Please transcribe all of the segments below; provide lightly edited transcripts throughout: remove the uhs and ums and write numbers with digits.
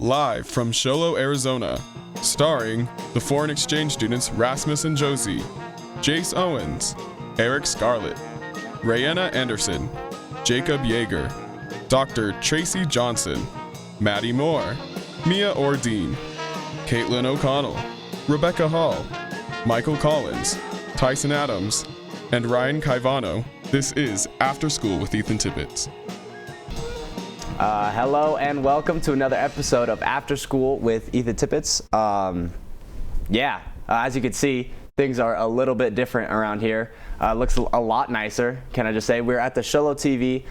Live from Sholo, Arizona, starring the foreign exchange students Rasmus and Josie, Jace Owens, Eric Scarlett, Rayenna Anderson, Jacob Yeager, Dr. Tracy Johnson, Maddie Moore, Mia Ordine, Caitlin O'Connell, Rebecca Hall, Michael Collins, Tyson Adams, and Ryan Caivano. This is After School with Ethan Tippets. Hello and welcome to another episode of After School with Ethan Tippets. As you can see, things are a little bit different around here. Looks a lot nicer, can I just say. We're at the Sholo TV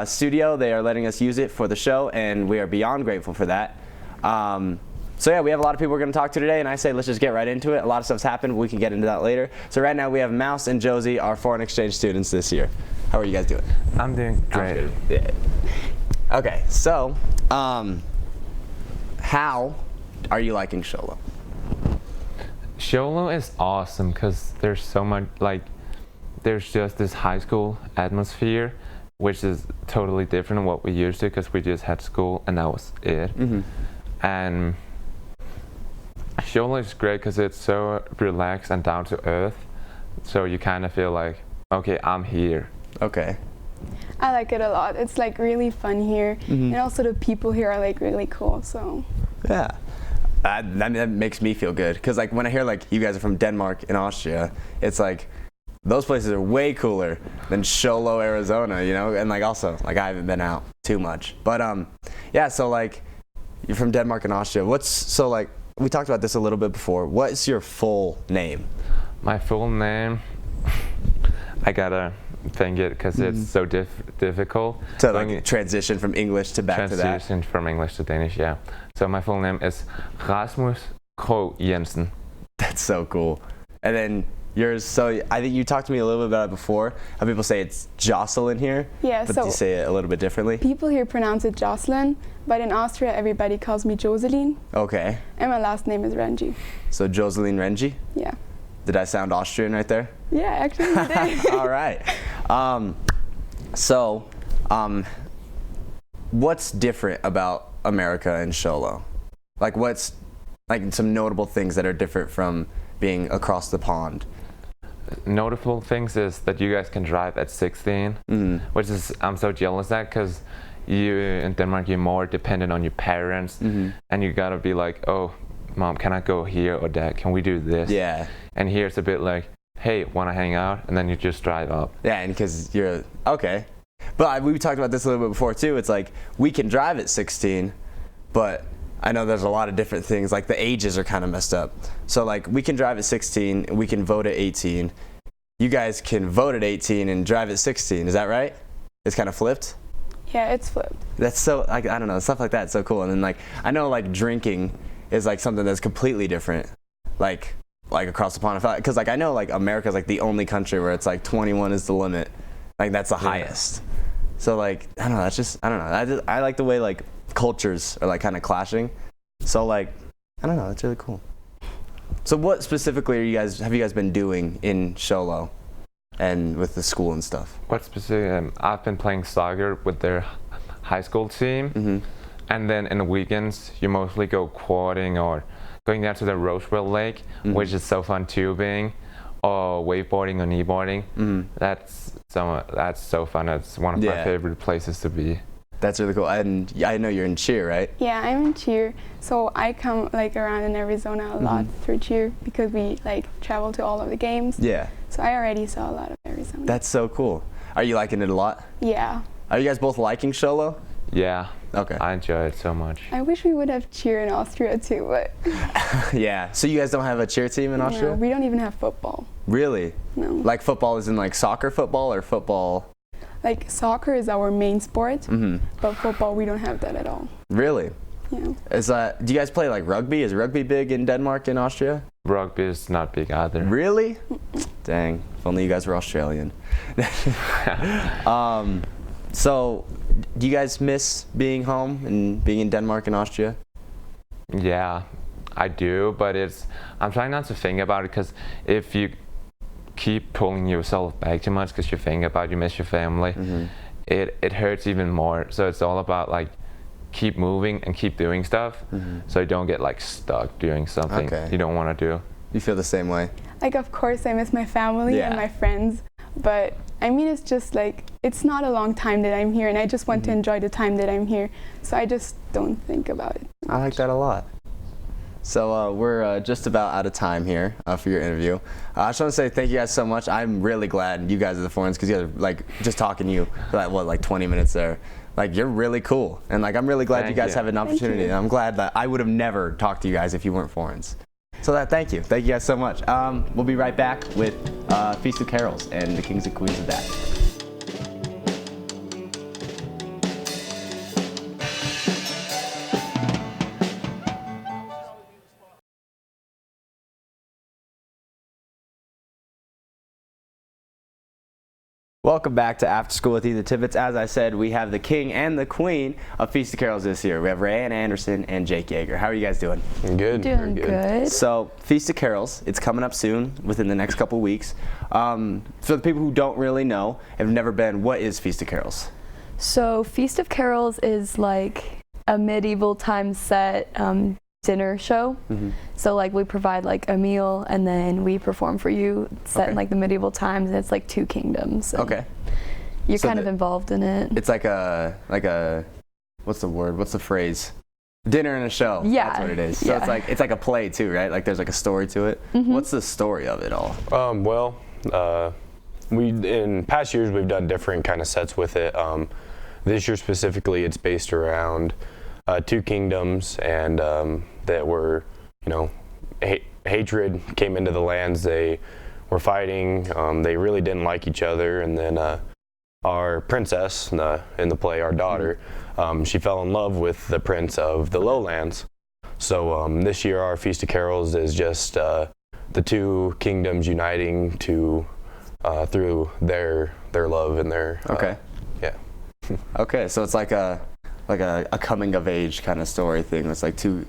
studio. They are letting us use it for the show, and we are beyond grateful for that. We have a lot of people we're going to talk to today, and I say let's just get right into it. A lot of stuff's happened, but we can get into that later. So right now we have Mouse and Josie, our foreign exchange students this year. How are you guys doing? I'm doing great. Yeah. Okay, so how are you liking Sholo? Sholo is awesome because there's so much, there's just this high school atmosphere, which is totally different than what we used to because we just had school and that was it. Mm-hmm. And Sholo is great because it's so relaxed and down to earth, so you kind of feel like, okay, I'm here. Okay. I like it a lot. It's really fun here, and also the people here are really cool. So yeah, that makes me feel good because when I hear you guys are from Denmark and Austria, it's those places are way cooler than Sholo, Arizona, and also I haven't been out too much, but so you're from Denmark and Austria. We talked about this a little bit before. What's your full name? My full name, I gotta think it because it's so difficult. So transition from English to back to that? Transition from English to Danish, yeah. So my full name is Rasmus Krog Jensen. That's so cool. And then yours, so I think you talked to me a little bit about it before. How people say it's Jocelyn here. Yeah, but you say it a little bit differently? People here pronounce it Jocelyn, but in Austria everybody calls me Joseline. Okay. And my last name is Renji. So Joseline Renji? Yeah. Did I sound Austrian right there? Yeah, actually you did. All right. What's different about America and Sholo? What's some notable things that are different from being across the pond? Notable things is that you guys can drive at 16, which is, I'm so jealous of that because you in Denmark, you're more dependent on your parents, and you gotta be like, oh, Mom, can I go here, or Dad, can we do this? Yeah. And here it's a bit hey, wanna hang out? And then you just drive up. Yeah, and because you're, okay. But we talked about this a little bit before too. It's we can drive at 16, but I know there's a lot of different things, the ages are kind of messed up. So we can drive at 16, and we can vote at 18. You guys can vote at 18 and drive at 16, is that right? It's kind of flipped? Yeah, it's flipped. That's so, I don't know, stuff like that's so cool. And then I know drinking is something that's completely different, across the pond. Because I know America's the only country where it's 21 is the limit, that's the highest. So I don't know, that's just, I don't know. I like the way cultures are kind of clashing. So I don't know, that's really cool. So what specifically have you guys been doing in Sholo and with the school and stuff? What specific? I've been playing soccer with their high school team. And then in the weekends, you mostly go quadding or going down to the Roseville Lake, which is so fun tubing, or wakeboarding or kneeboarding. That's so fun. It's one of my favorite places to be. That's really cool. And I know you're in cheer, right? Yeah, I'm in cheer. So I come around in Arizona a lot for cheer because we travel to all of the games. Yeah. So I already saw a lot of Arizona. That's so cool. Are you liking it a lot? Yeah. Are you guys both liking Sholo? Yeah. Okay. I enjoy it so much. I wish we would have cheer in Austria too, but yeah. So you guys don't have a cheer team in Austria? No, we don't even have football. Really? No. Football is in soccer football or football? Soccer is our main sport, but football we don't have that at all. Really? Yeah. Do you guys play rugby? Is rugby big in Denmark and Austria? Rugby is not big either. Really? Dang. If only you guys were Australian. So, do you guys miss being home and being in Denmark and Austria? Yeah, I do, but I'm trying not to think about it because if you keep pulling yourself back too much because you think about you miss your family, it hurts even more. So it's all about keep moving and keep doing stuff, so you don't get like stuck doing something you don't want to do. You feel the same way? Like, of course, I miss my family and my friends, but I mean, it's just like, it's not a long time that I'm here, and I just want to enjoy the time that I'm here, so I just don't think about it much. I like that a lot. So we're just about out of time here for your interview. I just want to say thank you guys so much. I'm really glad you guys are the foreigners, because you guys are, like, just talking to you for like 20 minutes there. Like, you're really cool, and like I'm really glad you guys have an opportunity. And I'm glad that I would have never talked to you guys if you weren't foreigners. So thank you guys so much. We'll be right back with Feast of Carols and the Kings and Queens of that. Welcome back to After School with Ethan Tippets. As I said, we have the king and the queen of Feast of Carols this year. We have Rayanna Anderson and Jake Yeager. How are you guys doing? Good. Doing good. So, Feast of Carols, it's coming up soon, within the next couple weeks. For the people who don't really know, have never been, what is Feast of Carols? So, Feast of Carols is like a medieval time set dinner show. So like we provide like a meal, and then we perform for you set in like the medieval times, and it's like 2 kingdoms. You're so kind of involved in it. It's like a what's the word? What's the phrase? Dinner and a show. Yeah. That's what it is. So it's like a play too, right? Like there's like a story to it. What's the story of it all? We in past years we've done different kind of sets with it. This year specifically, it's based around 2 kingdoms, and that were, hatred came into the lands. They were fighting. They really didn't like each other, and then our princess in the play, our daughter, she fell in love with the prince of the lowlands. So this year our Feast of Carols is just the 2 kingdoms uniting to through their love and their Okay, so it's like a coming of age kind of story thing. It's like two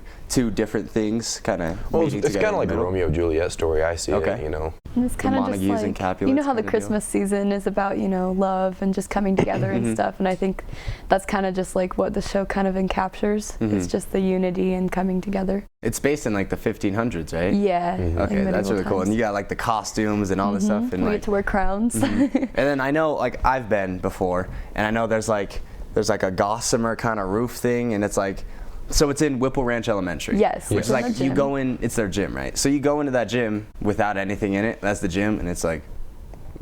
different things kind of meeting together. It's kind of like a Romeo and Juliet story. I see it, And it's kind of just like, you know how the Christmas season is about, love and just coming together and stuff. And I think that's kind of just like what the show kind of encaptures. It's just the unity and coming together. It's based in like the 1500s, right? Yeah. Okay, that's really cool. And you got like the costumes and all this stuff. And we get to wear crowns. And then I know, like, I've been before, and I know there's like a gossamer kind of roof thing, and it's like, so it's in Whipple Ranch Elementary. Yes. Which is like, you go in, it's their gym, right? So you go into that gym without anything in it, that's the gym, and it's like,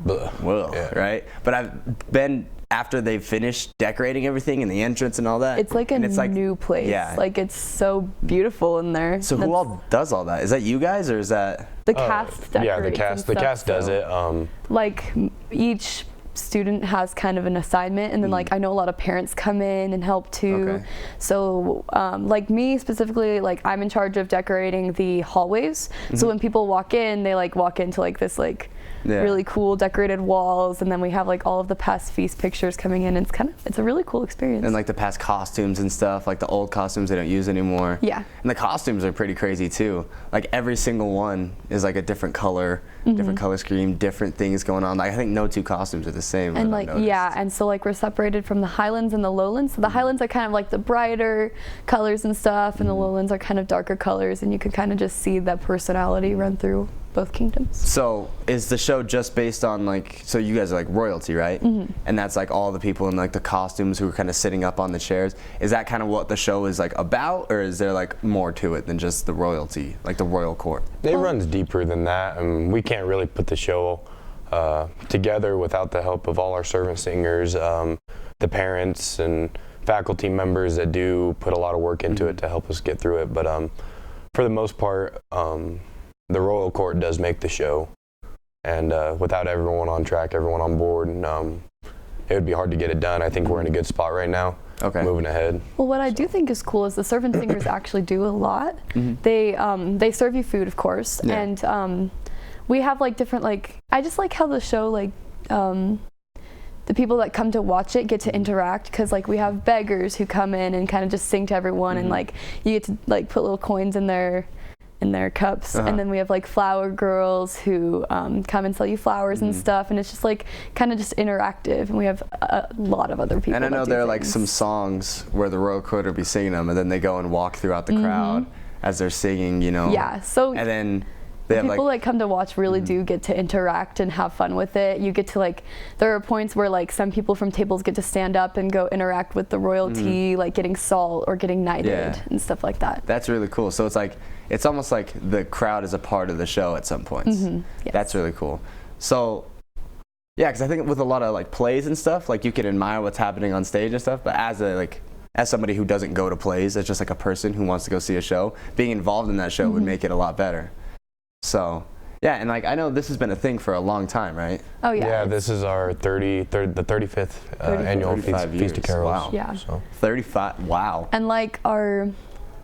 whoa, right? But I've been after they've finished decorating everything and the entrance and all that. It's like a new place. Yeah. Like, it's so beautiful in there. So who all does all that? Is that you guys, or is that? The cast decorates. Yeah, the cast does it. Like, each student has kind of an assignment, and then like I know a lot of parents come in and help too. So like me specifically, like I'm in charge of decorating the hallways. So when people walk in, they like walk into like this like really cool decorated walls, and then we have like all of the past feast pictures coming in, and it's a really cool experience. And like the past costumes and stuff, like the old costumes they don't use anymore. Yeah. And the costumes are pretty crazy too. Like every single one is like a different color, different color scheme, different things going on. Like I think no 2 costumes are the same. And like and so like we're separated from the highlands and the lowlands. So the highlands are kind of like the brighter colors and stuff, and the lowlands are kind of darker colors, and you can kind of just see that personality run through both kingdoms. So is the show just based on like, so you guys are like royalty, right? And that's like all the people in like the costumes who are kind of sitting up on the chairs. Is that kind of what the show is like about, or is there like more to it than just the royalty, like the royal court? It runs deeper than that, and we can't really put the show together without the help of all our servant singers, the parents and faculty members that do put a lot of work into it to help us get through it. But for the most part, the royal court does make the show, and without everyone on track, everyone on board, it would be hard to get it done. I think we're in a good spot right now. Moving ahead. Well, what I do think is cool is the servant singers actually do a lot. They serve you food, of course, and we have like different, like, I just like how the show, like, the people that come to watch it get to interact, because like we have beggars who come in and kind of just sing to everyone, and like you get to like put little coins in their in their cups. And then we have like flower girls who come and sell you flowers and stuff, and it's just like kind of just interactive, and we have a lot of other people. And I know there are like some songs where the royal court will be singing them, and then they go and walk throughout the crowd as they're singing, you know. Yeah, so and then they have people like come to watch really do get to interact and have fun with it. You get to like, there are points where like some people from tables get to stand up and go interact with the royalty, like getting salt or getting knighted and stuff like that. That's really cool. So it's like, it's almost like the crowd is a part of the show at some points. Yes. That's really cool. So yeah, because I think with a lot of like plays and stuff, like you can admire what's happening on stage and stuff, but as somebody who doesn't go to plays, as just like a person who wants to go see a show, being involved in that show would make it a lot better. So, yeah, and like I know this has been a thing for a long time, right? Oh yeah. Yeah, this is our the 35th annual Feast of Carols. Wow. Yeah. So. 35. Wow. And like our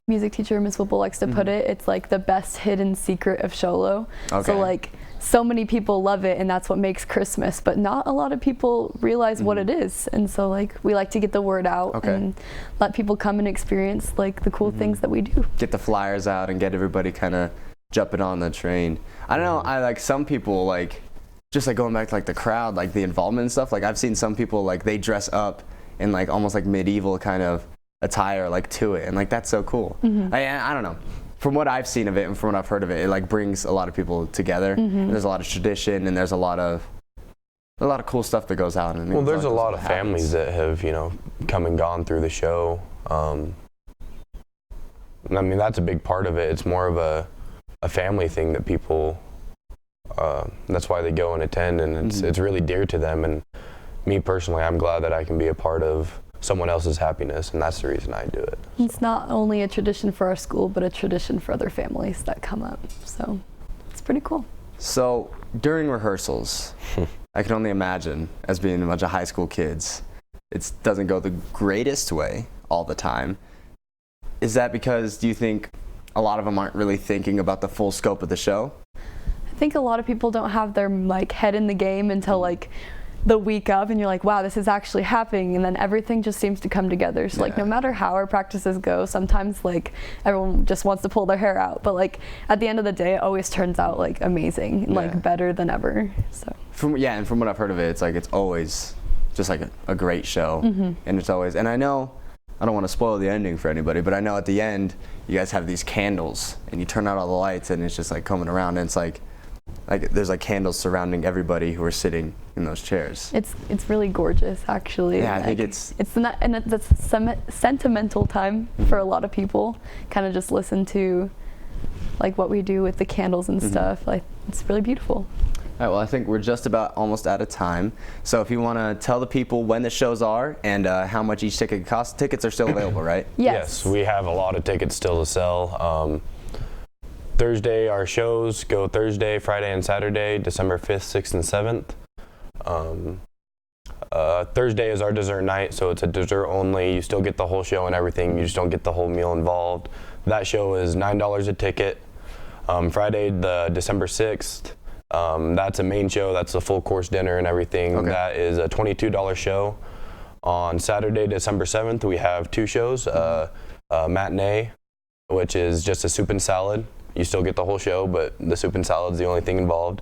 music teacher, Miss Whipple, likes to put it, it's like the best hidden secret of Sholo. Okay. So like so many people love it, and that's what makes Christmas, but not a lot of people realize what it is. And so like we like to get the word out and let people come and experience like the cool things that we do. Get the flyers out and get everybody kind of jumping on the train. I don't know, I like some people like just like going back to like the crowd, like the involvement and stuff, like I've seen some people like they dress up in like almost like medieval kind of attire like to it, and like that's so cool. I don't know, from what I've seen of it and from what I've heard of it, it like brings a lot of people together. And there's a lot of tradition, and there's a lot of cool stuff that goes out. And well, there's a lot of families that have, you know, come and gone through the show. I mean, that's a big part of it. It's more of a family thing that people, that's why they go and attend, and it's really dear to them. And me personally, I'm glad that I can be a part of someone else's happiness, and that's the reason I do it. It's not only a tradition for our school, but a tradition for other families that come up. So it's pretty cool. So during rehearsals, I can only imagine, as being a bunch of high school kids, it doesn't go the greatest way all the time. Is that because, do you think a lot of them aren't really thinking about the full scope of the show? I think a lot of people don't have their like head in the game until like the week of, and you're like, wow, this is actually happening, and then everything just seems to come together. So like no matter how our practices go, sometimes like everyone just wants to pull their hair out, but like at the end of the day it always turns out like amazing, like better than ever. So from what I've heard of it, it's like it's always just like a great show. And it's always, and I know I don't want to spoil the ending for anybody, but I know at the end you guys have these candles and you turn out all the lights and it's just like coming around, and it's like there's like candles surrounding everybody who are sitting in those chairs. It's really gorgeous, actually. Yeah, I like, think it's and that's some sentimental time for a lot of people. Kind of just listen to like what we do with the candles and stuff. Like it's really beautiful. All right, well, I think we're just about almost out of time. So if you want to tell the people when the shows are and how much each ticket costs, tickets are still available, right? Yes, we have a lot of tickets still to sell. Thursday, our shows go Thursday, Friday, and Saturday, December 5th, 6th, and 7th. Thursday is our dessert night, so it's a dessert only. You still get the whole show and everything. You just don't get the whole meal involved. That show is $9 a ticket. Friday, the December 6th, that's a main show. That's the full course dinner and everything. Okay. That is a $22 show. On Saturday, December 7th, we have two shows. Matinee, which is just a soup and salad. You still get the whole show, but the soup and salad is the only thing involved.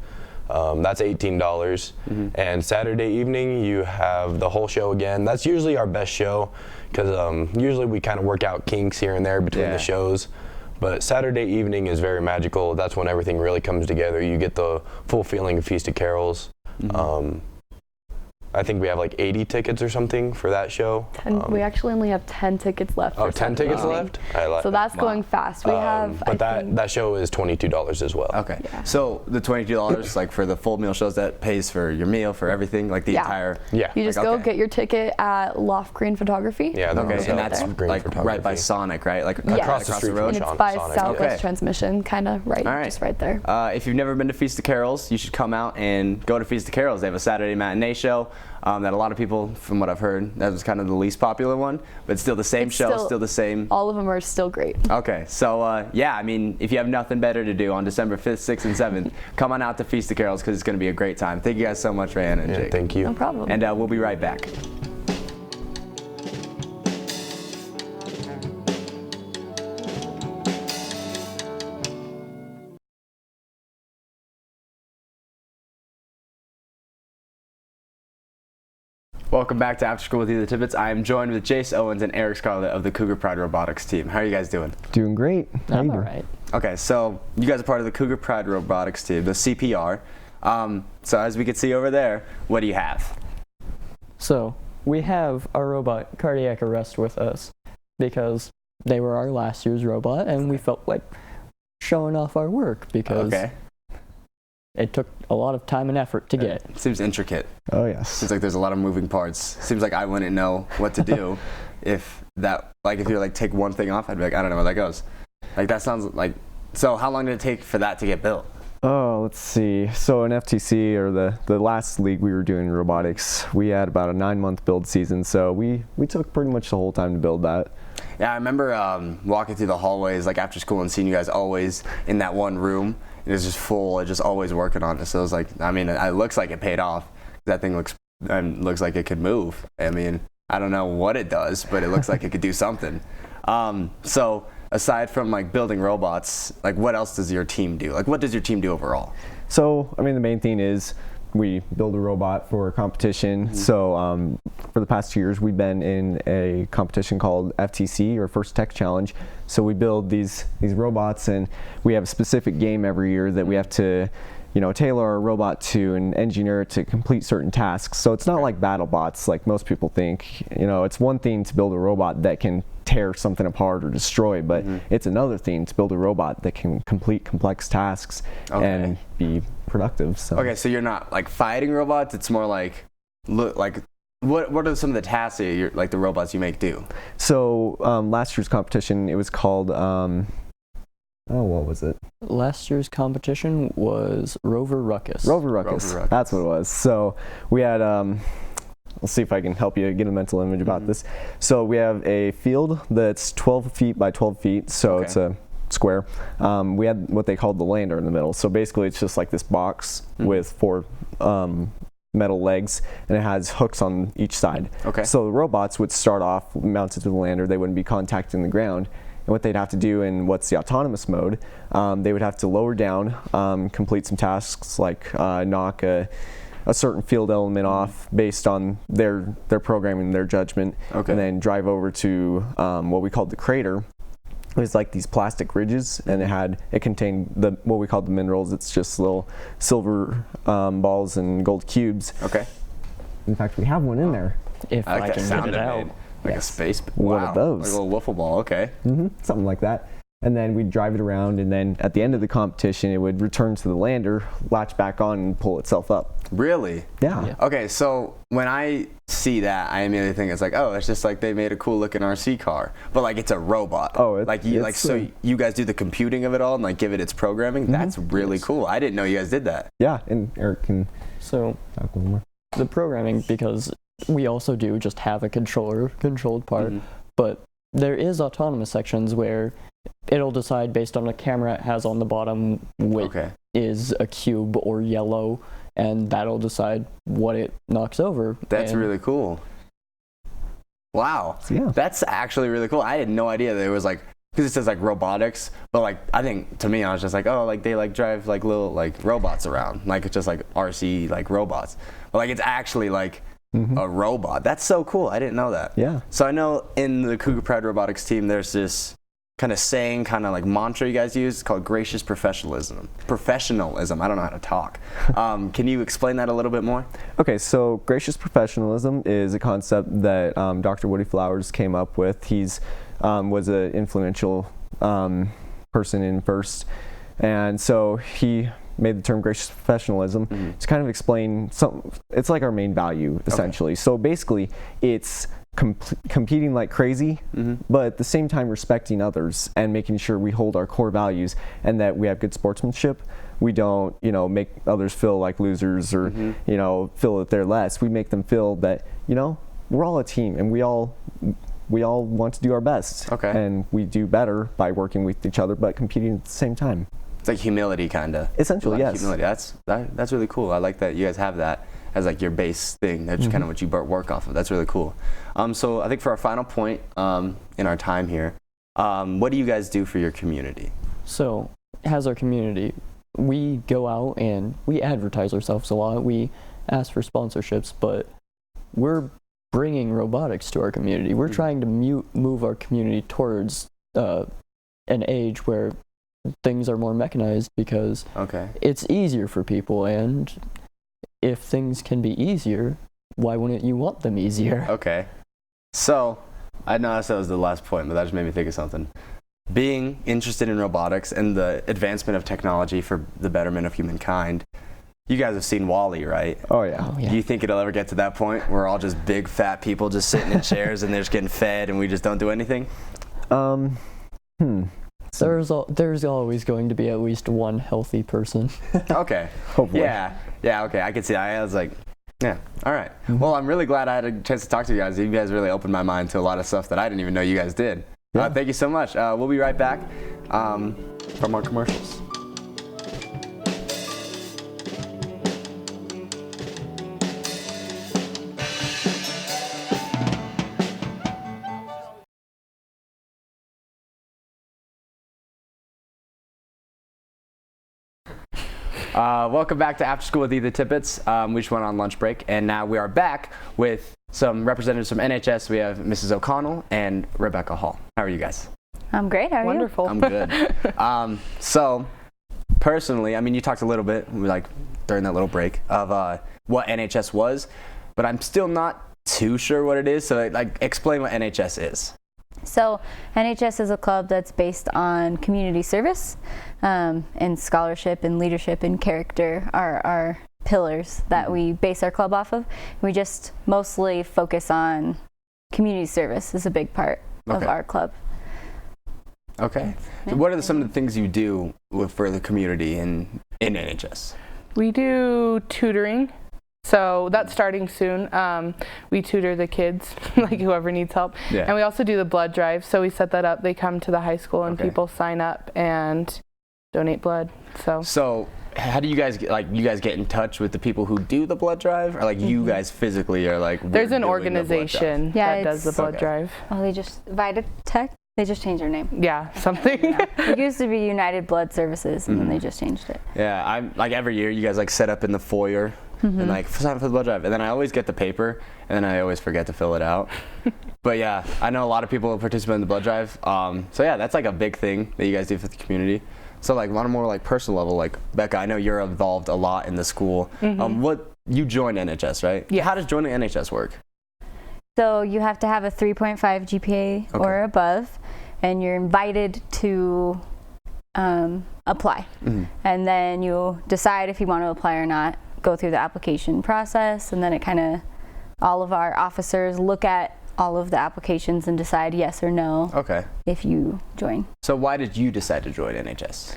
That's $18. And Saturday evening, you have the whole show again. That's usually our best show, because usually we kind of work out kinks here and there between the shows. But Saturday evening is very magical. That's when everything really comes together. You get the full feeling of Feast of Carols. I think we have like 80 tickets or something for that show. We actually only have 10 tickets left. Oh, 10 tickets left? So that's going fast. We have. But that show is $22 as well. Okay. Yeah. So the $22, like for the full meal shows, that pays for your meal, for everything, like the entire. Yeah. You just go get your ticket at Loft Green Photography. Yeah. Okay. And that's like right by Sonic, right? Like across the street from and it's by Southwest Transmission, kind of just right there. If you've never been to Feast of Carols, you should come out and go to Feast of Carols. They have a Saturday matinee show. That a lot of people, from what I've heard, that was kind of the least popular one, but still the same show, still the same. All of them are still great. Okay, so yeah, I mean, if you have nothing better to do on December 5th, 6th, and 7th, come on out to Feast of Carols, because it's going to be a great time. Thank you guys so much, Rayanna and Jake. Thank you. No problem. And we'll be right back. Welcome back to After School with Ethan Tippets. I am joined with Jace Owens and Eric Scarlett of the Cougar Pride robotics team. How are you guys doing? Doing great. I'm all right. Okay, so you guys are part of the Cougar Pride robotics team, the CPR. So as we can see over there, what do you have? So we have our robot cardiac arrest with us because they were our last year's robot, and we felt like showing off our work because it took a lot of time and effort to get. Seems intricate. Oh yes. Seems like there's a lot of moving parts. Seems like I wouldn't know what to do if you like take one thing off, I'd be like, I don't know where that goes. Like that sounds like. So how long did it take for that to get built? Oh, let's see. So in FTC, or the last league we were doing robotics, we had about a 9-month build season. So we took pretty much the whole time to build that. Yeah, I remember walking through the hallways like after school and seeing you guys always in that one room. It was just full. It just always working on it. So it was like, I mean, it looks like it paid off. That thing looks like it could move. I mean, I don't know what it does, but it looks like it could do something. So aside from like building robots, like what else does your team do? Like what does your team do overall? So I mean, the main thing is we build a robot for a competition. Mm-hmm. So for the past 2 years, we've been in a competition called FTC, or First Tech Challenge. So we build these robots, and we have a specific game every year that we have to, tailor our robot to and engineer it to complete certain tasks. So it's not like battle bots like most people think. It's one thing to build a robot that can tear something apart or destroy, but it's another thing to build a robot that can complete complex tasks and be productive. So. Okay, so you're not like fighting robots. It's more like what are some of the tasks that like the robots you make do? So last year's competition, it was called what was it? Last year's competition was Rover Ruckus. Rover Ruckus. That's what it was. So we had let's see if I can help you get a mental image about this. So we have a field that's 12 feet by 12 feet, so it's a square. We had what they called the lander in the middle. So basically it's just like this box with 4 metal legs, and it has hooks on each side. Okay. So the robots would start off mounted to the lander. They wouldn't be contacting the ground. And what they'd have to do in what's the autonomous mode, they would have to lower down, complete some tasks like knock a certain field element off based on their programming, their judgment, and then drive over to what we called the crater. It was like these plastic ridges, and it contained what we called the minerals. It's just little silver balls and gold cubes. Okay. In fact, we have one in there. If I can get it out. Like a space, one of those. Like a little wiffle ball, okay. Something like that. And then we'd drive it around, and then at the end of the competition, it would return to the lander, latch back on, and pull itself up. Really? Yeah. Okay, so when I see that, I immediately think it's like, oh, it's just like they made a cool looking RC car, but like it's a robot. Oh, so you guys do the computing of it all and like give it its programming. That's really cool. I didn't know you guys did that. Yeah, and Eric can talk a little more. The programming, because we also do just have a controlled part, but there is autonomous sections where it'll decide based on the camera it has on the bottom which is a cube or yellow, and that'll decide what it knocks over. That's really cool. Wow. Yeah. That's actually really cool. I had no idea that it was like, because it says like robotics, but like I think to me I was just like, oh, like they like drive like little like robots around, like it's just like RC like robots, but like it's actually like a robot. That's so cool. I didn't know that. Yeah. So I know in the Cougar Pride robotics team there's this kind of saying, kind of like mantra you guys use called gracious professionalism. I don't know how to talk. Can you explain that a little bit more? Okay, so gracious professionalism is a concept that Dr. Woody Flowers came up with. He's was an influential person in FIRST, and so he made the term gracious professionalism to kind of explain something. It's like our main value, essentially. So basically, it's competing like crazy, but at the same time respecting others and making sure we hold our core values and that we have good sportsmanship. We don't, make others feel like losers or, feel that they're less. We make them feel that, we're all a team and we all want to do our best. And we do better by working with each other, but competing at the same time. It's like humility, kind of. Essentially, yes. Humility. That's really cool. I like that you guys have that as like your base thing. That's kind of what you work off of. That's really cool. So I think for our final point in our time here, what do you guys do for your community? So as our community, we go out and we advertise ourselves a lot. We ask for sponsorships, but we're bringing robotics to our community. We're trying to move our community towards an age where things are more mechanized, because it's easier for people, and if things can be easier, why wouldn't you want them easier? Okay. So, I know that was the last point, but that just made me think of something. Being interested in robotics and the advancement of technology for the betterment of humankind, you guys have seen WALL-E, right? Oh yeah. Do you think it'll ever get to that point where we're all just big fat people just sitting in chairs and they're just getting fed and we just don't do anything? There's always going to be at least one healthy person. Okay. Hopefully. Yeah, okay, I could see that. I was like, yeah, all right. Well, I'm really glad I had a chance to talk to you guys. You guys really opened my mind to a lot of stuff that I didn't even know you guys did. Thank you so much. We'll be right back from our commercials. Welcome back to After School with Ethan Tippets. We just went on lunch break, and now we are back with some representatives from NHS. We have Mrs. O'Connell and Rebecca Hall. How are you guys? I'm great. How are Wonderful. I'm good. So, personally, I mean, you talked a little bit, like, during that little break of what NHS was, but I'm still not too sure what it is. So, like, explain what NHS is. So NHS is a club that's based on community service, and scholarship and leadership and character are our pillars that we base our club off of. We just mostly focus on community service is a big part of our club. Okay. So what are some of the things you do for the community in NHS? We do tutoring. So that's starting soon. We tutor the kids, like whoever needs help. Yeah. And we also do the blood drive. So we set that up. They come to the high school and people sign up and donate blood. So how do you guys get in touch with the people who do the blood drive? Or like you guys physically are like, there's an organization that does the blood drive. Oh, they just, Vitatech? They just changed their name. Yeah, something. Yeah. It used to be United Blood Services, and then they just changed it. Yeah, I'm like every year you guys like set up in the foyer and like sign up for the blood drive, and then I always get the paper, and then I always forget to fill it out. But yeah, I know a lot of people participate in the blood drive. So yeah, that's like a big thing that you guys do for the community. So like on a more like personal level, like Becca, I know you're involved a lot in the school. What you joined NHS, right? Yeah. How does joining NHS work? So you have to have a 3.5 GPA or above, and you're invited to apply. And then you decide if you want to apply or not, go through the application process, and then it kind of, all of our officers look at all of the applications and decide yes or no if you join. So why did you decide to join NHS?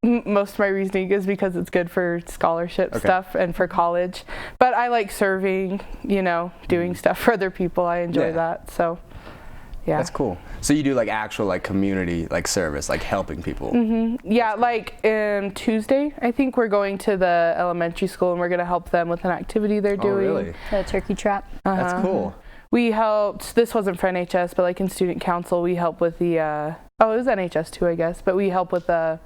Most of my reasoning is because it's good for scholarship stuff and for college. But I like serving, you know, doing stuff for other people. I enjoy that. So, yeah. That's cool. So you do like actual like community like service, like helping people. Yeah, like Tuesday, I think we're going to the elementary school and we're going to help them with an activity they're doing. Oh, really? The turkey trap. That's cool. We helped, this wasn't for NHS, but like in student council, we help with the, it was NHS too, I guess, but we help with the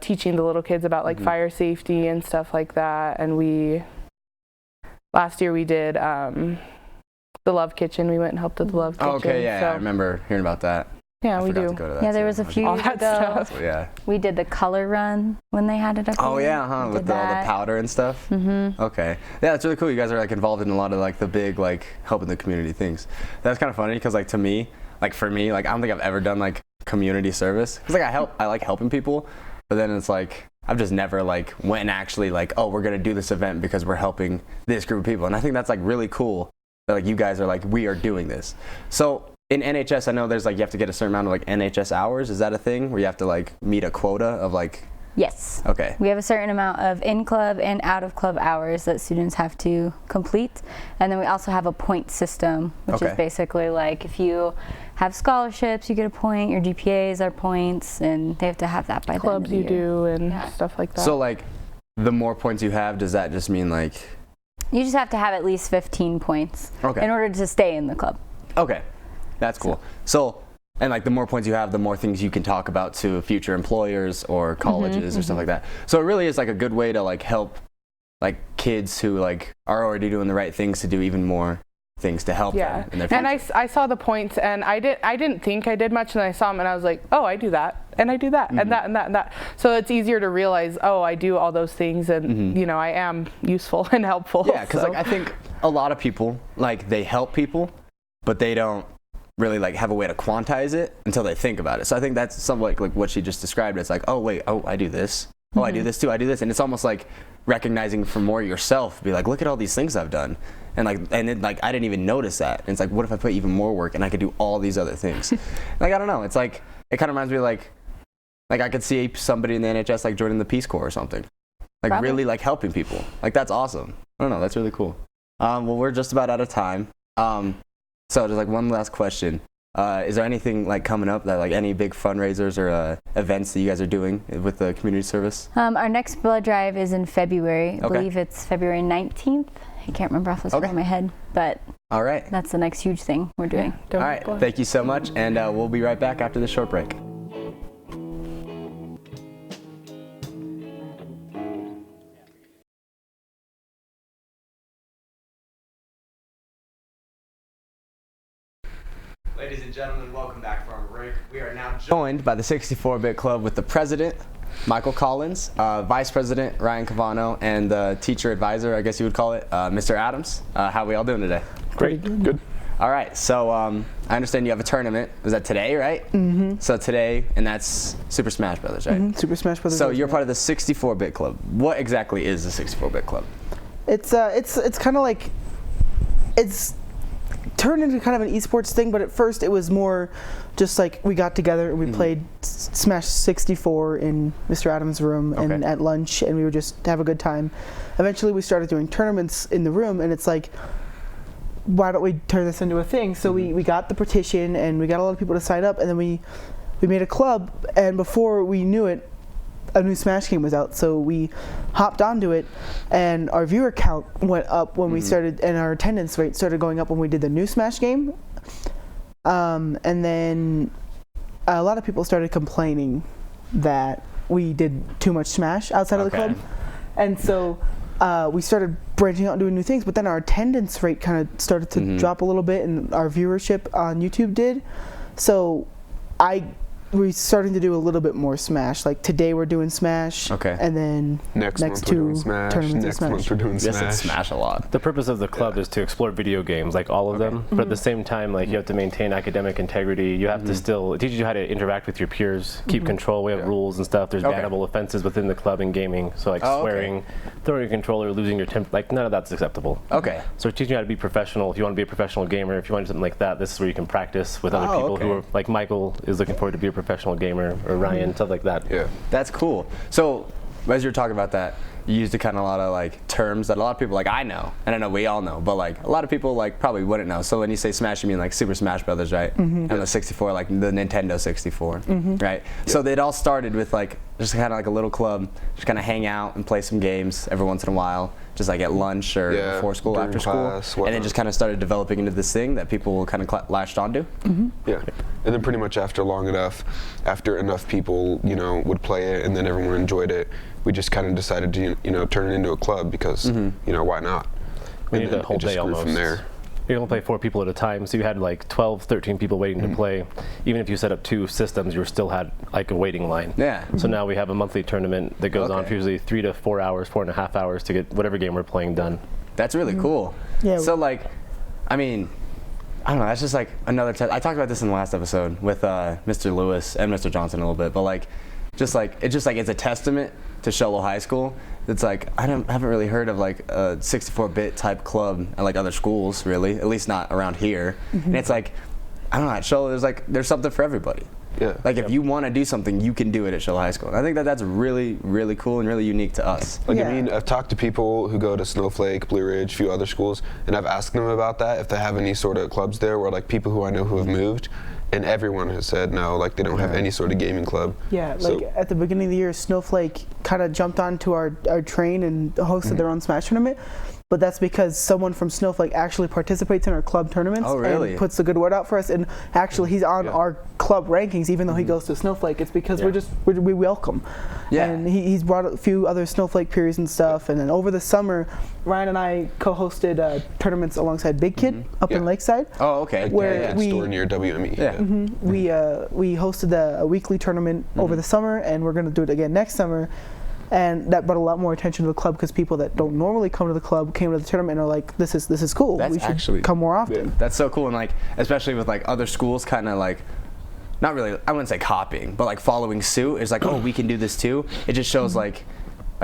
teaching the little kids about like fire safety and stuff like that. And last year we did the Love Kitchen. We went and helped at the Love Kitchen. Okay, yeah, so I remember hearing about that. Yeah, we do. Yeah, there was a few years ago. Yeah. We did the color run when they had it up. Oh yeah, with all the powder and stuff. Okay. Yeah, that's really cool. You guys are like involved in a lot of like the big like helping the community things. That's kind of funny because like to me, like for me, like I don't think I've ever done like community service. Cause like I like helping people, but then it's like I've just never like went and actually like, oh, we're gonna do this event because we're helping this group of people, and I think that's like really cool. That, like you guys are like, we are doing this. So in NHS, I know there's like you have to get a certain amount of like NHS hours. Is that a thing where you have to like meet a quota of like? Yes. Okay. We have a certain amount of in-club and out-of-club hours that students have to complete. And then we also have a point system, which is basically like if you have scholarships, you get a point, your GPAs are points, and they have to have that by the end of the year. Clubs you do and stuff like that. So like the more points you have, does that just mean like? You just have to have at least 15 points in order to stay in the club. Okay. That's cool. So, and like the more points you have, the more things you can talk about to future employers or colleges or stuff like that. So it really is like a good way to like help like kids who like are already doing the right things to do even more things to help them in their future. And I saw the points, and I didn't think I did much, and I saw them, and I was like, oh, I do that, and I do that, and that, and that, and that. So it's easier to realize, oh, I do all those things, and you know, I am useful and helpful. Yeah, because like I think a lot of people like they help people, but they don't really like have a way to quantize it until they think about it. So I think that's something like what she just described. It's like, oh wait, oh I do this, oh I do this too, I do this, and it's almost like recognizing for more yourself. Be like, look at all these things I've done. And then like I didn't even notice that. And it's like, what if I put even more work and I could do all these other things? Like I don't know. It's like it kind of reminds me of like I could see somebody in the NHS like joining the Peace Corps or something, like really like helping people. Like that's awesome. I don't know. That's really cool. Well, we're just about out of time. So just like one last question. Is there anything like coming up that like any big fundraisers or events that you guys are doing with the community service? Our next blood drive is in February. I believe it's February 19th. I can't remember off the top of my head, but all right, that's the next huge thing we're doing. All right, thank you so much, and we'll be right back after this short break. Ladies and gentlemen, welcome back from break. We are now joined by the 64-Bit Club with the president, Michael Collins, Vice President Ryan Cavano, and the teacher advisor, I guess you would call it, Mr. Adams. How are we all doing today? Great. Good. All right, so I understand you have a tournament. Was that today, right? Mm-hmm. So today, and that's Super Smash Brothers, right? Mm-hmm. Super Smash Brothers. So you're part of the 64-Bit Club. What exactly is the 64-Bit Club? It's kind of like, it's turned into kind of an esports thing, but at first it was more just like we got together and we played Smash 64 in Mr. Adams' room and at lunch, and we would just have a good time. Eventually we started doing tournaments in the room, and it's like, why don't we turn this into a thing? So we got the petition, and we got a lot of people to sign up, and then we made a club, and before we knew it, a new Smash game was out, so we hopped onto it, and our viewer count went up when we started, and our attendance rate started going up when we did the new Smash game. And then a lot of people started complaining that we did too much Smash outside of the club, and so we started branching out and doing new things, but then our attendance rate kind of started to drop a little bit, and our viewership on YouTube did. So we're starting to do a little bit more Smash. Like today we're doing Smash, and then next month we're doing Smash. Next month we're doing Smash. Yes, it's Smash a lot. The purpose of the club is to explore video games, like all of them, but at the same time, like you have to maintain academic integrity. You have to still, it teaches you how to interact with your peers, keep control. We have rules and stuff. There's bannable offenses within the club and gaming. So like swearing, throwing your controller, losing your temper, like none of that's acceptable. Okay. So teaching you how to be professional. If you want to be a professional gamer, if you want to do something like that, this is where you can practice with other people who are, like Michael is looking forward to be a professional gamer, or Ryan, stuff like that. Yeah. That's cool. So as you're talking about that, you used a kind of a lot of like terms that a lot of people like I know, and I know we all know, but like a lot of people like probably wouldn't know. So when you say Smash, you mean like Super Smash Brothers, right? And the 64, like the Nintendo 64, right? So it all started with like just kind of like a little club, just kind of hang out and play some games every once in a while, just like at lunch or before school, after school, and it just kind of started developing into this thing that people kind of latched onto. Yeah, and then pretty much after enough people, you know, would play it, and then everyone enjoyed it, we just kind of decided to, you know, turn it into a club because, you know, why not? We need a whole day almost. From there. You only play 4 people at a time, so you had like 12, 13 people waiting to play. Even if you set up 2 systems, you still had like a waiting line. Yeah. So now we have a monthly tournament that goes on for usually 3 to 4 hours, 4.5 hours to get whatever game we're playing done. That's really cool. Yeah. So like, I mean, I don't know, that's just like another I talked about this in the last episode with Mr. Lewis and Mr. Johnson a little bit, but like, it's a testament to Shoalo High School. It's like I haven't really heard of like a 64-bit type club at like other schools, really, at least not around here. And it's like, I don't know, at Shoalo there's something for everybody. Yeah. Like if you want to do something, you can do it at Shoalo High School. And I think that's really, really cool and really unique to us. Like I mean, I've talked to people who go to Snowflake, Blue Ridge, a few other schools, and I've asked them about that, if they have any sort of clubs there, or like people who I know who have moved. And everyone has said no, like they don't have any sort of gaming club. Yeah, like at the beginning of the year, Snowflake kind of jumped onto our train and hosted their own Smash tournament. but that's because someone from Snowflake actually participates in our club tournaments and puts the good word out for us. And actually, he's on our club rankings, even though he goes to Snowflake. It's because we welcome. Yeah. And he's brought a few other Snowflake peers and stuff. And then over the summer, Ryan and I co-hosted tournaments alongside Big Kid up in Lakeside. Oh, okay. Where we store near WME. Yeah. We hosted a weekly tournament over the summer, and we're going to do it again next summer. And that brought a lot more attention to the club because people that don't normally come to the club came to the tournament and are like, this is cool. That's we should actually come more often. That's so cool. And like, especially with like other schools kind of like, not really, I wouldn't say copying, but like following suit. It's like, oh, we can do this too. It just shows like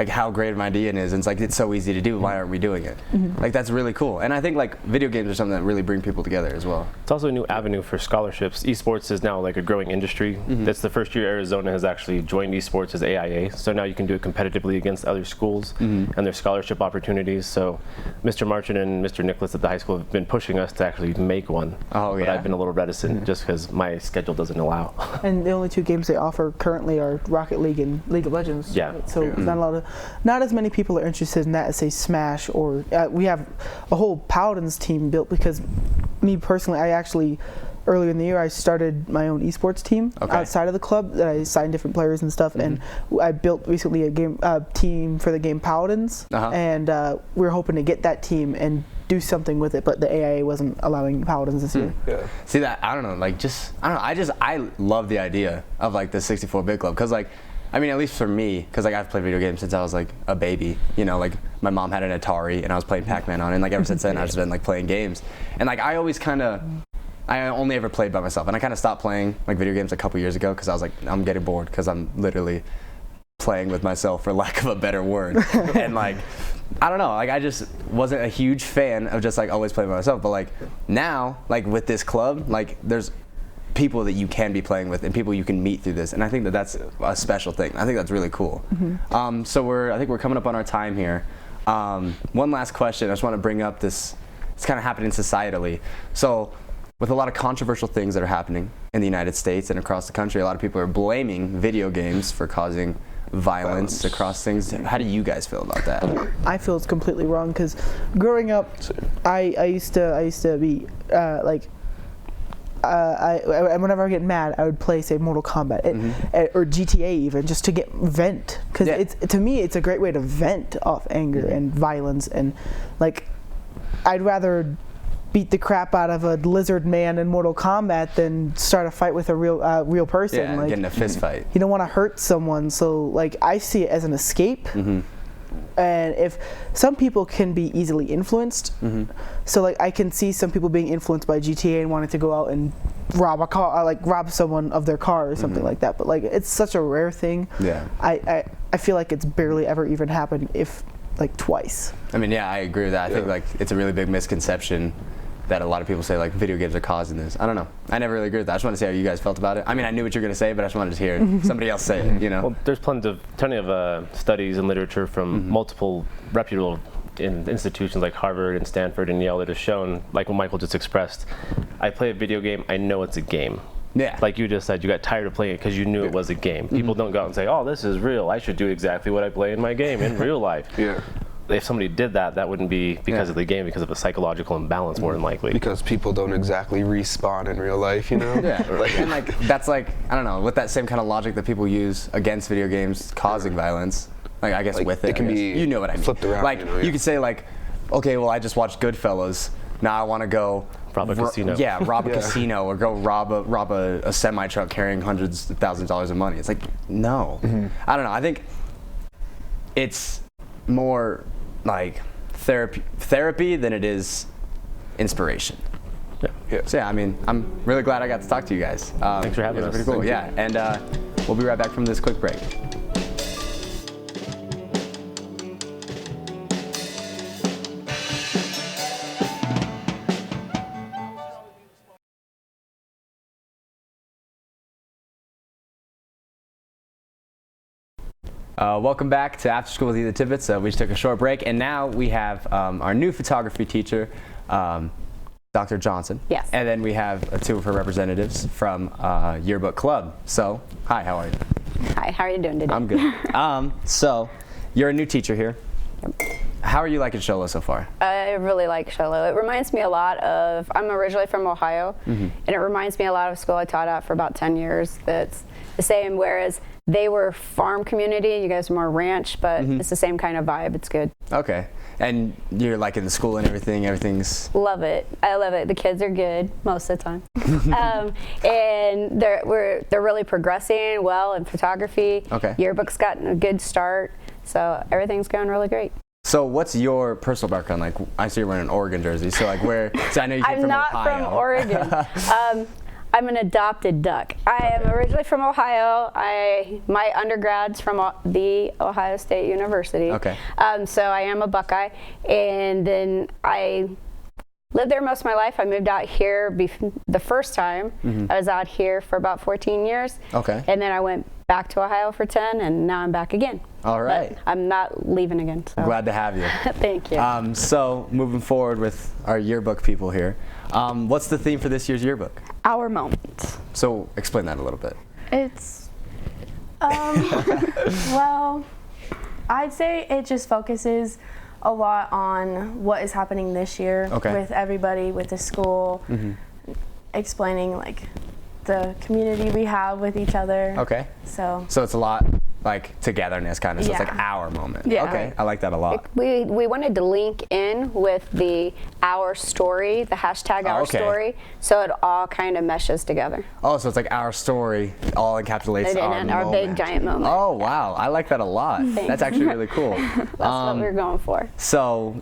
how great of an idea it is, and it's like, it's so easy to do, why aren't we doing it? Like, that's really cool. And I think like video games are something that really bring people together as well. It's also a new avenue for scholarships. Esports is now like a growing industry. That's the first year Arizona has actually joined esports as AIA, so now you can do it competitively against other schools, and there's scholarship opportunities. So Mr. Marchand and Mr. Nicholas at the high school have been pushing us to actually make one. Oh, yeah. But I've been a little reticent just because my schedule doesn't allow. And the only two games they offer currently are Rocket League and League of Legends. Yeah. Right? So not as many people are interested in that as say Smash, or we have a whole Paladins team built because me personally, I actually earlier in the year I started my own esports team outside of the club that I signed different players and stuff, and I built recently a team for the game Paladins, and we were hoping to get that team and do something with it, but the AIA wasn't allowing Paladins this year. Yeah. See that, I don't know, like I love the idea of like the 64-bit club, because like, I mean, at least for me, because like I've played video games since I was like a baby, you know, like my mom had an Atari and I was playing Pac-Man on it, and like ever since then I've just been like playing games. And like I always I only ever played by myself, and I kind of stopped playing like video games a couple years ago because I was like, I'm getting bored because I'm literally playing with myself, for lack of a better word. And like, I don't know, like I just wasn't a huge fan of just like always playing by myself. But like now, like with this club, like there's people that you can be playing with and people you can meet through this, and I think that that's a special thing. I think that's really cool. So I think we're coming up on our time here. One last question. I just want to bring up this. It's kind of happening societally. So with a lot of controversial things that are happening in the United States and across the country, a lot of people are blaming video games for causing violence across things. How do you guys feel about that? I feel it's completely wrong because growing up, I used to be like. Whenever I get mad, I would play, say, Mortal Kombat or GTA even, just to get vent. Because to me, it's a great way to vent off anger and violence. And like, I'd rather beat the crap out of a lizard man in Mortal Kombat than start a fight with a real person. Yeah, like, get in a fist fight. You don't want to hurt someone, so like I see it as an escape. And if some people can be easily influenced, so like I can see some people being influenced by GTA and wanting to go out and rob a car, like rob someone of their car or something like that. But like it's such a rare thing. Yeah. I feel like it's barely ever even happened, if like twice. I mean, yeah, I agree with that. I think like it's a really big misconception that a lot of people say like video games are causing this. I don't know. I never really agree with that. I just want to see how you guys felt about it. I mean, I knew what you were going to say, but I just wanted to hear somebody else say it, you know? Well, there's plenty of studies and literature from multiple reputable institutions like Harvard and Stanford and Yale that have shown, like what Michael just expressed, I play a video game, I know it's a game. Yeah. Like you just said, you got tired of playing it because you knew it was a game. People don't go out and say, oh, this is real. I should do exactly what I play in my game in real life. If somebody did that, that wouldn't be because of the game, because of a psychological imbalance more than likely. Because people don't exactly respawn in real life, you know? And like that's like, I don't know, with that same kind of logic that people use against video games causing violence, like I guess like, with it can be, you know what I mean. Flipped around. Like you could say like, okay, well I just watched Goodfellas, now I want to go rob a casino. Yeah, rob a casino or go rob a semi truck carrying hundreds of thousands of dollars of money. It's like, no. I don't know. I think it's more like therapy than it is inspiration. So yeah, I mean, I'm really glad I got to talk to you guys. Thanks for having us. Pretty cool. Yeah, and we'll be right back from this quick break. Welcome back to After School with Ethan Tippets. We just took a short break, and now we have our new photography teacher, Dr. Johnson. Yes. And then we have two of her representatives from Yearbook Club. So, hi, how are you? Hi, how are you doing today? I'm good. So, you're a new teacher here. How are you liking Sholo so far? I really like Sholo. It reminds me a lot of, I'm originally from Ohio, and it reminds me a lot of school I taught at for about 10 years. That's the same, whereas they were farm community, you guys are more ranch, but it's the same kind of vibe. It's good. Okay. And you're liking the school and everything? Everything's... Love it. I love it. The kids are good most of the time. And they're really progressing well in photography. Okay. Yearbook's gotten a good start, so everything's going really great. So what's your personal background like? I see you're wearing an Oregon jersey, so like where? So I know you came from Ohio. I'm not from Oregon. I'm an adopted duck. I am originally from Ohio. My undergrad's from the Ohio State University. Okay. So I am a Buckeye, and then I lived there most of my life. I moved out here the first time. I was out here for about 14 years. Okay. And then I went back to Ohio for 10, and now I'm back again. All right. But I'm not leaving again. So. Glad to have you. Thank you. So moving forward with our yearbook people here, what's the theme for this year's yearbook? Our moment. So explain that a little bit. It's, well, I'd say it just focuses a lot on what is happening this year with everybody, with the school, explaining like the community we have with each other. Okay. So it's a lot like togetherness kind of. So it's like our moment. Yeah. Okay. I like that a lot. We wanted to link in with the our story, the hashtag our story, so it all kind of meshes together. Oh, so it's like our story all encapsulates our big giant moment. Oh wow, I like that a lot. Thanks. That's actually really cool. That's what we're going for. So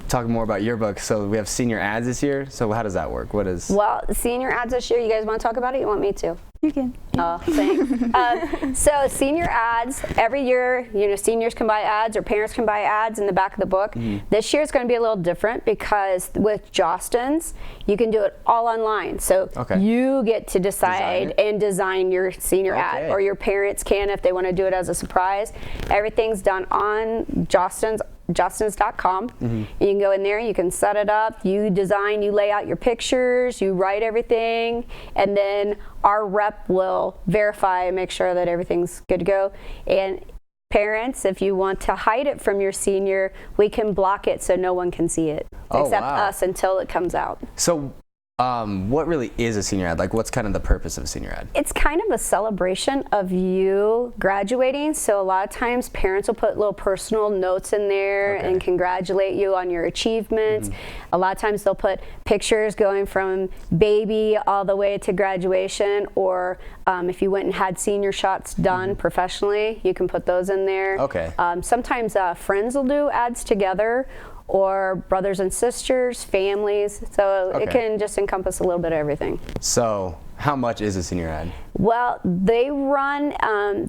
talking more about yearbooks, so we have senior ads this year. So how does that work? What is? Well, senior ads this year, you guys want to talk about it? You want me to? You can. Oh, thanks. So senior ads, every year, seniors can buy ads or parents can buy ads in the back of the book. This year it's going to be a little different because with Jostens, you can do it all online. So you get to decide and design your senior ad, or your parents can if they want to do it as a surprise. Everything's done on Jostens.com. You can go in there, you can set it up, you design, you lay out your pictures, you write everything, and then our rep will verify and make sure that everything's good to go. And parents, if you want to hide it from your senior, we can block it so no one can see it except us until it comes out. So what really is a senior ad? Like, what's kind of the purpose of a senior ad? It's kind of a celebration of you graduating. So a lot of times parents will put little personal notes in there and congratulate you on your achievements. A lot of times they'll put pictures going from baby all the way to graduation, or if you went and had senior shots done professionally, you can put those in there. Sometimes friends will do ads together, or brothers and sisters, families. So it can just encompass a little bit of everything. So how much is a senior ad? Well, they run,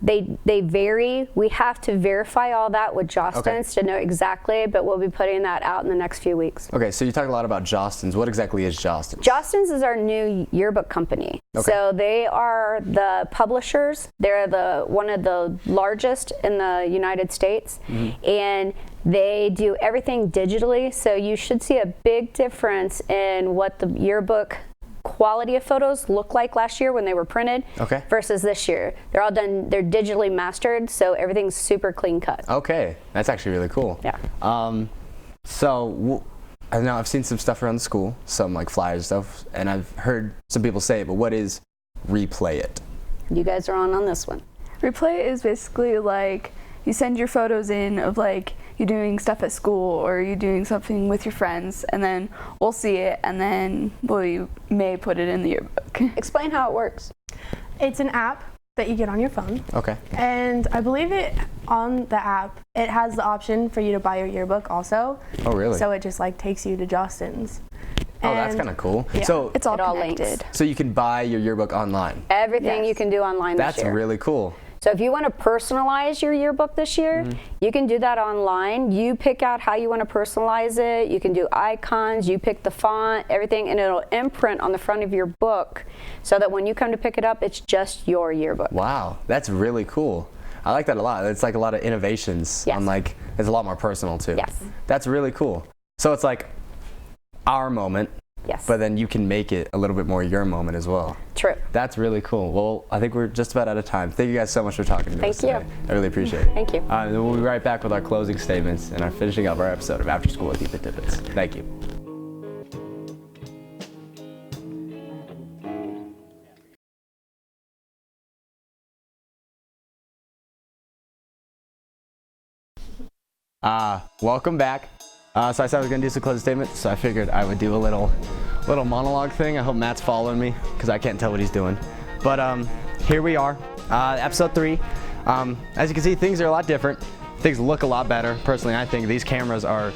they vary. We have to verify all that with Jostens to know exactly, but we'll be putting that out in the next few weeks. Okay, so you talk a lot about Jostens. What exactly is Jostens? Jostens is our new yearbook company. So they are the publishers. They're one of the largest in the United States. And they do everything digitally, so you should see a big difference in what the yearbook quality of photos looked like last year when they were printed versus this year. They're all done, they're digitally mastered, so everything's super clean cut. Okay, that's actually really cool. Yeah. So I know I've seen some stuff around the school, some like flyers and stuff, and I've heard some people say it, but what is Replay It? You guys are on this one. Replay is basically like you send your photos in of like you're doing stuff at school or you're doing something with your friends, and then we'll see it, and then we may put it in the yearbook. Explain how it works. It's an app that you get on your phone. Okay. And I believe on the app, it has the option for you to buy your yearbook also. Oh, really? So it just like takes you to Jostens. Oh, that's kind of cool. Yeah. So it's all connected. So you can buy your yearbook online. Everything you can do online this year. That's really cool. So if you want to personalize your yearbook this year, you can do that online. You pick out how you want to personalize it. You can do icons, you pick the font, everything, and it'll imprint on the front of your book so that when you come to pick it up, it's just your yearbook. Wow, that's really cool. I like that a lot. It's like a lot of innovations. Yes. On like, it's a lot more personal too. Yes. That's really cool. So it's like our moment, Yes. But then you can make it a little bit more your moment as well. True. That's really cool. Well, I think we're just about out of time. Thank you guys so much for talking to us today. Thank you. I really appreciate it. Thank you. We'll be right back with our closing statements and our finishing up our episode of After School with Ethan Tippets. Thank you. Welcome back. So I said I was gonna do some closing statements, so I figured I would do a little monologue thing. I hope Matt's following me, because I can't tell what he's doing. But here we are, episode 3. As you can see, things are a lot different. Things look a lot better. Personally, I think these cameras are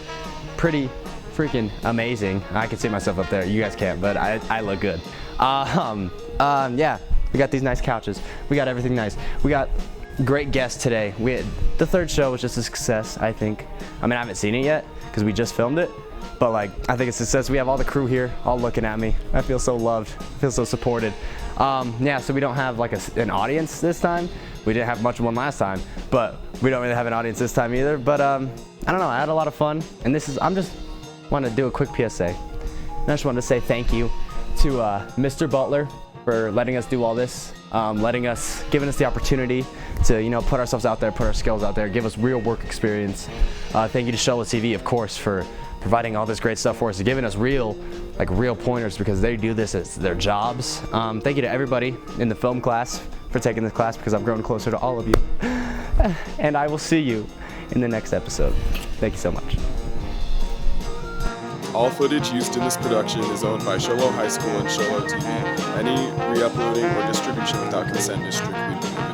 pretty freaking amazing. I can see myself up there. You guys can't, but I look good. Yeah, we got these nice couches. We got everything nice. We got great guests today. The third show was just a success, I think. I mean, I haven't seen it yet because we just filmed it, but like, I think it's a success. We have all the crew here, all looking at me. I feel so loved. I feel so supported. Yeah, so we don't have like an audience this time. We didn't have much of one last time, but we don't really have an audience this time either. But I don't know. I had a lot of fun, and I'm just want to do a quick PSA. And I just wanted to say thank you to Mr. Butler for letting us do all this, giving us the opportunity to, put ourselves out there, put our skills out there, give us real work experience. Thank you to Shola TV, of course, for providing all this great stuff for us, and giving us real pointers, because they do this as their jobs. Thank you to everybody in the film class for taking this class, because I've grown closer to all of you. And I will see you in the next episode. Thank you so much. All footage used in this production is owned by Sholo High School and Sholo TV. Any re-uploading or distribution without consent is strictly prohibited.